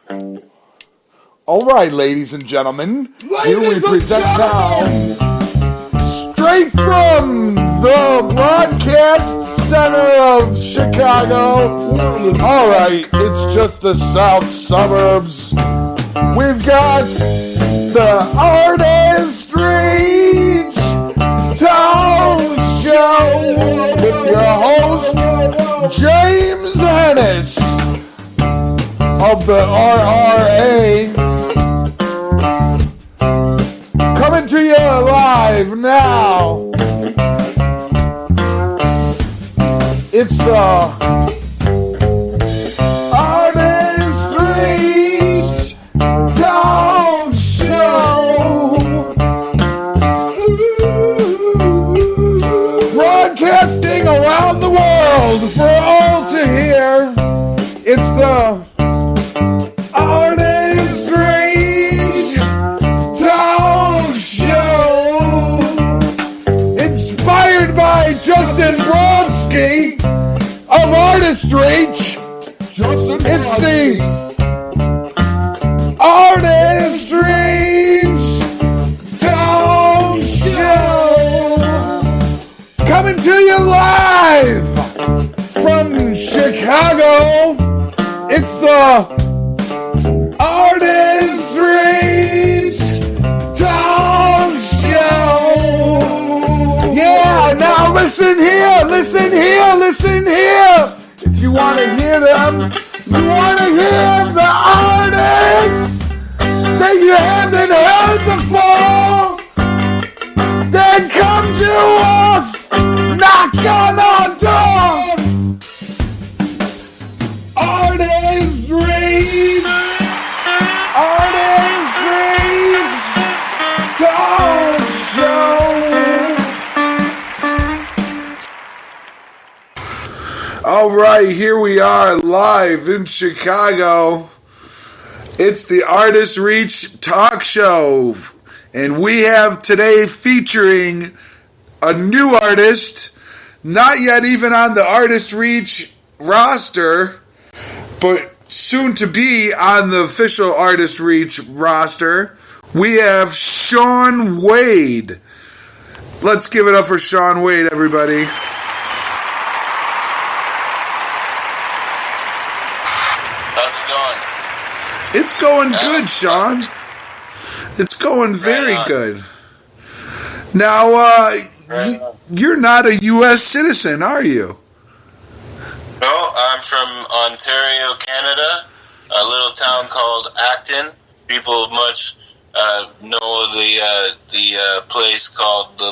All right, ladies and gentlemen, here we present now, straight from the broadcast center of Chicago. All right, it's just the south suburbs. We've got the Artist Reach Talk Show with your host, James Hennis of the RRA. Coming to you live now. It's the Artist Reach Talk Show. Broadcasting around the world for all to hear. It's the Artist Reach Talk Show. Inspired by Justin Brodsky of Artist Reach. It's the Artist Reach Talk Show. Coming to you live from Chicago. It's the Artist Reach Talk Show. Yeah, now listen here, listen here, listen here. If you want to hear them, you want to hear the artists that you haven't heard before, then come to us, knock on our door. Artist Reach Talk Show. All right, here we are live in Chicago. It's the Artist Reach Talk Show, and we have today featuring a new artist, not yet even on the Artist Reach roster, but soon to be on the official Artist Reach roster. We have Shaun Wade. Let's give it up for Shaun Wade, everybody. How's it going? It's going good, Shaun. It's going very good. Now, you're not a U.S. citizen, are you? No, I'm from Ontario, Canada, a little town called Acton. People much know the place called the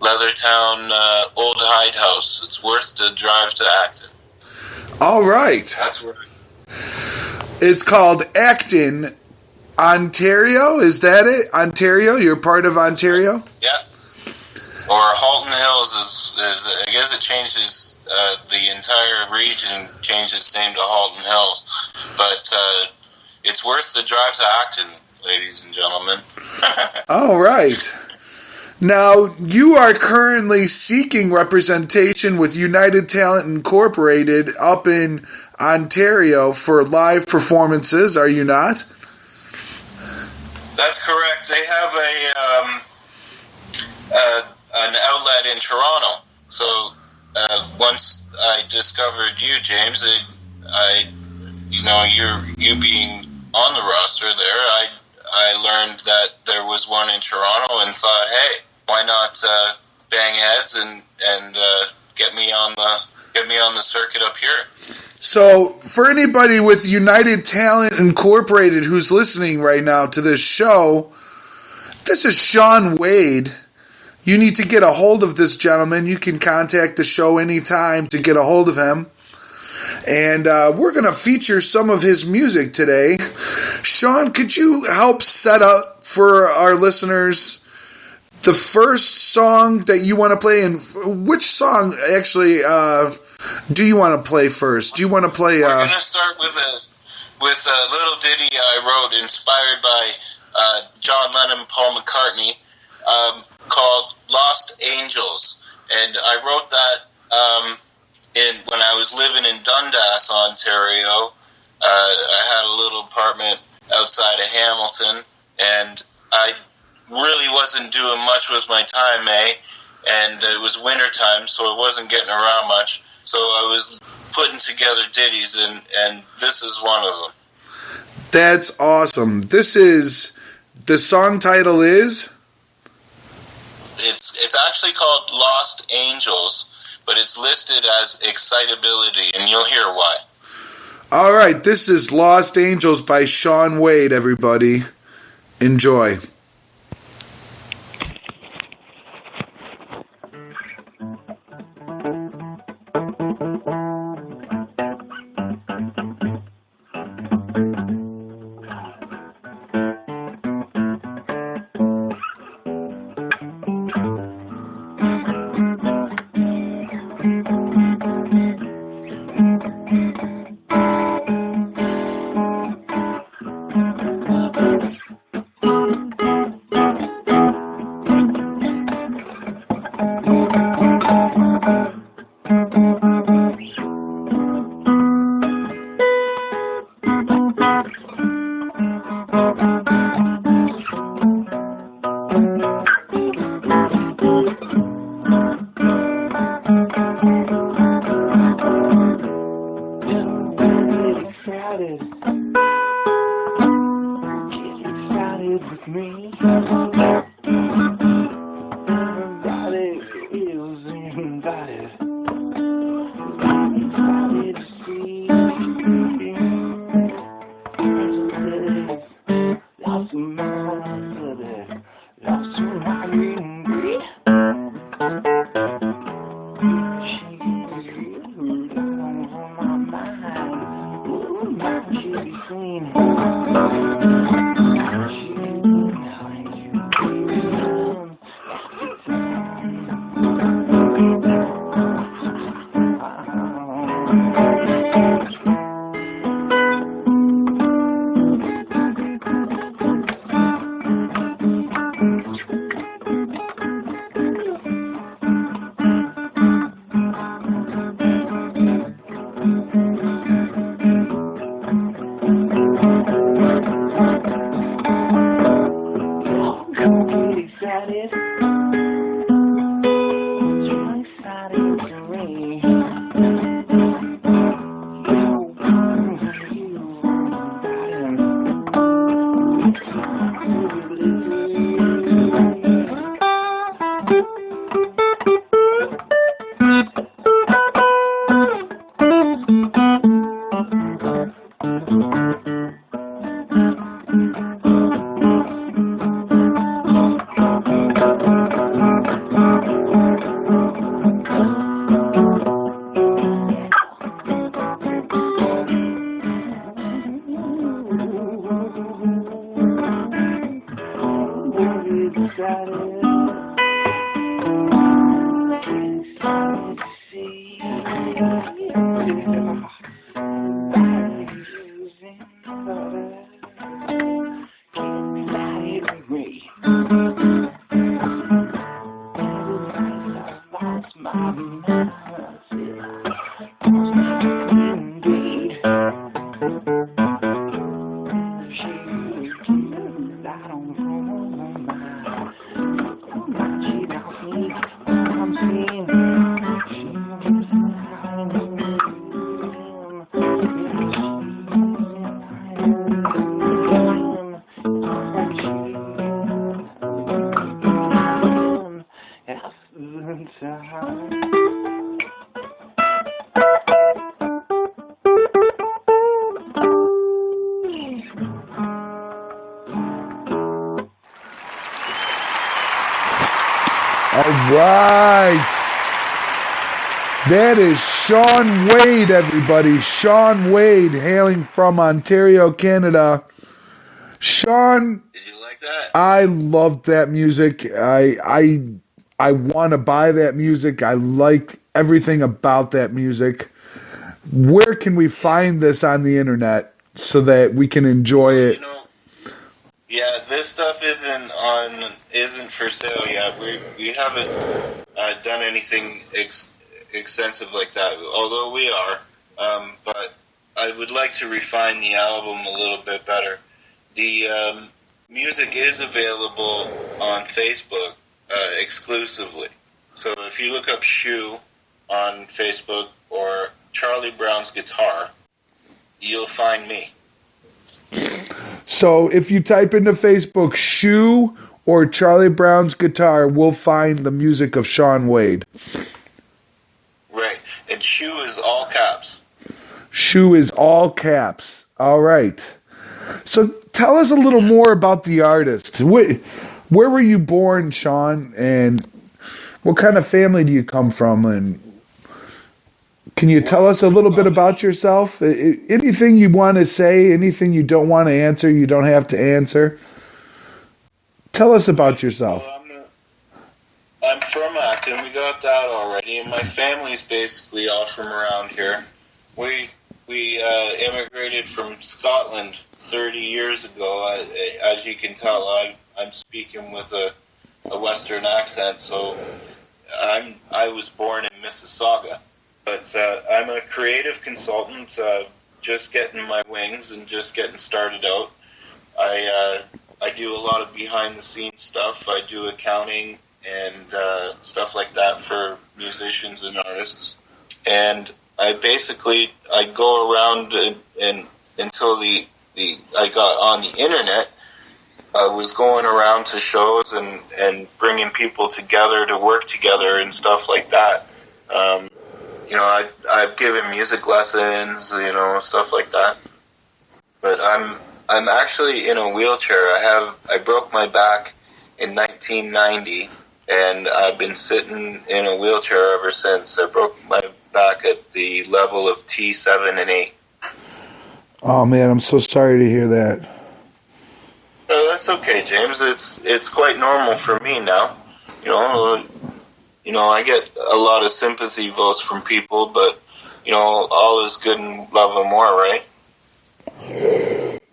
Leathertown Old Hide House. It's worth the drive to Acton. All right. That's where. It's called Acton, Ontario. Is that it? Ontario? You're part of Ontario? Yeah. Or Halton Hills is I guess it changes the entire region, changed its name to Halton Hills. But it's worth the drive to Acton, ladies and gentlemen. All right. Now, you are currently seeking representation with United Talent Incorporated up in Ontario for live performances, are you not? That's correct. They have an outlet in Toronto. So once I discovered you, James, you being on the roster there, I learned that there was one in Toronto and thought, hey, why not bang heads and get me on the circuit up here. So, for anybody with United Talent Incorporated who's listening right now to this show, this is Shaun Wade. You need to get a hold of this gentleman. You can contact the show anytime to get a hold of him. And we're going to feature some of his music today. Shaun, could you help set up for our listeners the first song that you want to play? And which song actually do you want to play first? Do you want to play... We're going to start with a little ditty I wrote inspired by John Lennon and Paul McCartney called Lost Angels. And I wrote that when I was living in Dundas, Ontario, I had a little apartment outside of Hamilton, and I really wasn't doing much with my time, and it was winter time, so I wasn't getting around much. So I was putting together ditties, and this is one of them. That's awesome. The song title is? It's actually called Lost Angels, but it's listed as Excitability, and you'll hear why. All right, this is Lost Angels by Shaun Wade, everybody. Enjoy. Right. That is Shaun Wade, everybody. Shaun Wade, hailing from Ontario, Canada. Shaun, did you like that? I loved that music. I want to buy that music. I liked everything about that music. Where can we find this on the internet so that we can enjoy it? Yeah, this stuff isn't for sale yet. We haven't done anything extensive like that. Although we are, but I would like to refine the album a little bit better. The music is available on Facebook exclusively. So if you look up Shoe on Facebook or Charlie Brown's Guitar, you'll find me. So if you type into Facebook Shoe or Charlie Brown's Guitar, we'll find the music of Shaun Wade. Right. And Shoe is all caps. Shoe is all caps. All right. So tell us a little more about the artist. Where were you born, Shaun? And what kind of family do you come from? And can you tell us a little bit about yourself? Anything you want to say, anything you don't want to answer, you don't have to answer. Tell us about yourself. Well, I'm from Acton. We got that already. And my family's basically all from around here. We immigrated from Scotland 30 years ago. As you can tell, I'm speaking with a Western accent, so I was born in Mississauga. But I'm a creative consultant, just getting my wings and just getting started out. I do a lot of behind-the-scenes stuff. I do accounting and stuff like that for musicians and artists. And I go around and until I got on the internet. I was going around to shows and bringing people together to work together and stuff like that. I've given music lessons, stuff like that. But I'm actually in a wheelchair. I broke my back in 1990, and I've been sitting in a wheelchair ever since. I broke my back at the level of T7 and 8. Oh man, I'm so sorry to hear that. Oh, that's okay, James. It's quite normal for me now. I get a lot of sympathy votes from people, but all is good in love and war, right?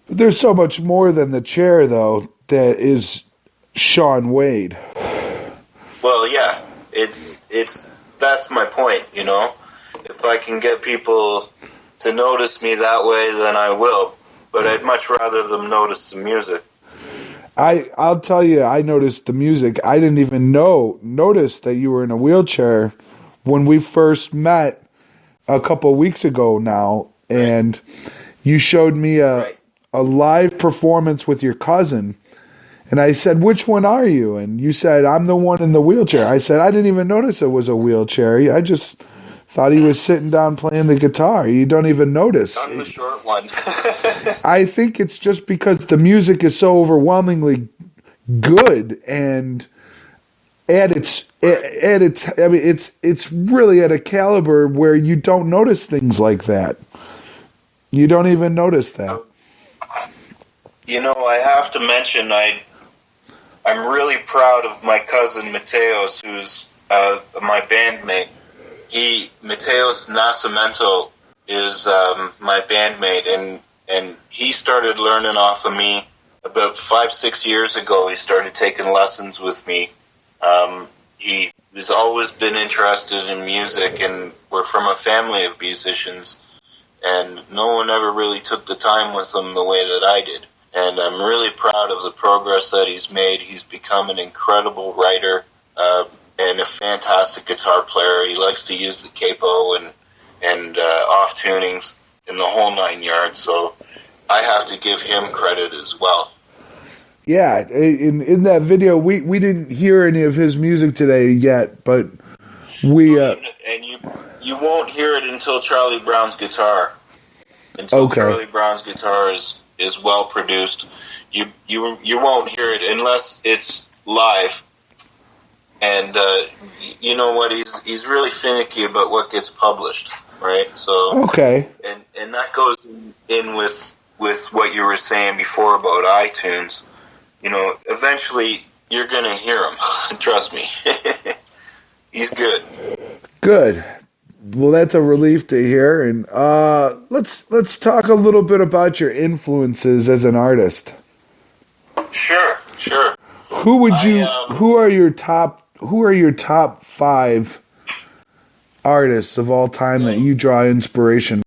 There's so much more than the chair, though, that is Shaun Wade. Well, yeah, that's my point. If I can get people to notice me that way, then I will. But I'd much rather them notice the music. I'll tell you, I noticed the music. I didn't even notice that you were in a wheelchair when we first met a couple weeks ago now, and you showed me a live performance with your cousin, and I said, "Which one are you?" And you said, "I'm the one in the wheelchair." I said, "I didn't even notice it was a wheelchair. I just thought he was sitting down playing the guitar. You don't even notice." I'm the short one. I think it's just because the music is so overwhelmingly good, and it's really at a caliber where you don't notice things like that. You don't even notice that. I have to mention I'm really proud of my cousin Mateos, who's my bandmate. Mateos Nascimento is my bandmate, and he started learning off of me about 5-6 years ago. He started taking lessons with me. He has always been interested in music, and we're from a family of musicians, and no one ever really took the time with him the way that I did. And I'm really proud of the progress that he's made. He's become an incredible writer, and a fantastic guitar player. He likes to use the capo and off tunings in the whole 9 yards. So I have to give him credit as well. Yeah, in that video, we didn't hear any of his music today yet, but we and you won't hear it until Charlie Brown's Guitar. Until Charlie Brown's Guitar is well produced, you won't hear it unless it's live. And you know what? He's really finicky about what gets published, right? So and that goes in with what you were saying before about iTunes. Eventually you're gonna hear him. Trust me. He's good. Good. Well, that's a relief to hear. And let's talk a little bit about your influences as an artist. Sure. Who are your top 5 artists of all time that you draw inspiration